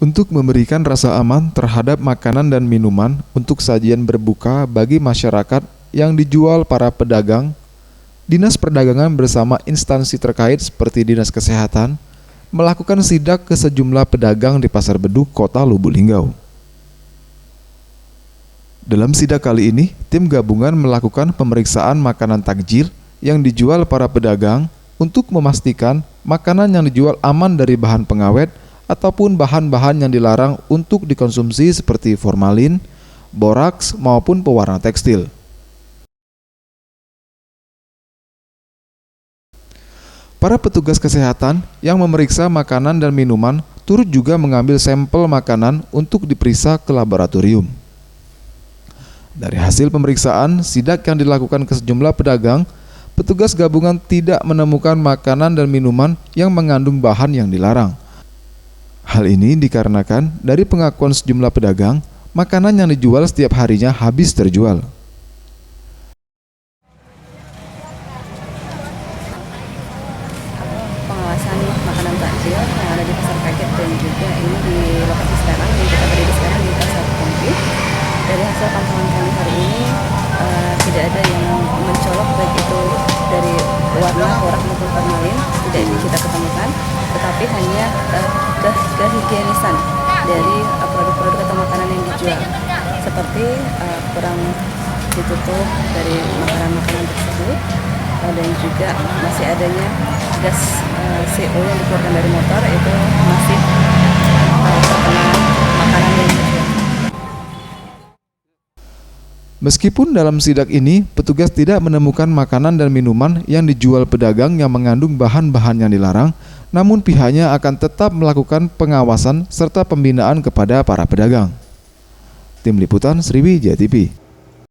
untuk memberikan rasa aman terhadap makanan dan minuman untuk sajian berbuka bagi masyarakat yang dijual para pedagang, Dinas Perdagangan bersama instansi terkait seperti Dinas Kesehatan melakukan sidak ke sejumlah pedagang di Pasar Beduk, Kota Lubuk Linggau. Dalam sidak kali ini, tim gabungan melakukan pemeriksaan makanan takjil yang dijual para pedagang untuk memastikan makanan yang dijual aman dari bahan pengawet ataupun bahan-bahan yang dilarang untuk dikonsumsi seperti formalin, boraks, maupun pewarna tekstil. Para petugas kesehatan yang memeriksa makanan dan minuman turut juga mengambil sampel makanan untuk diperiksa ke laboratorium. Dari hasil pemeriksaan sidak yang dilakukan ke sejumlah pedagang, petugas gabungan tidak menemukan makanan dan minuman yang mengandung bahan yang dilarang. Hal ini dikarenakan dari pengakuan sejumlah pedagang, makanan yang dijual setiap harinya habis terjual. Pengawasan makanan takjil yang ada di Pasar Kaget dan juga ini di lokasi sekarang yang kita berdiri sekarang di Pasar Komplit. Dari hasil pantauan kami hari ini tidak ada yang mencolok baik itu dari warna, borak maupun formalin, tidak kita ketemukan, tetapi hanya kehigienisan dari produk-produk atau makanan yang dijual, seperti kurang ditutup dari makanan-makanan tersebut, dan juga masih adanya gas CO yang dikeluarkan dari motor itu masih terkena makanan yang dijual. Meskipun dalam sidak ini, petugas tidak menemukan makanan dan minuman yang dijual pedagang yang mengandung bahan-bahan yang dilarang, namun pihaknya akan tetap melakukan pengawasan serta pembinaan kepada para pedagang. Tim Liputan Sriwijaya TV.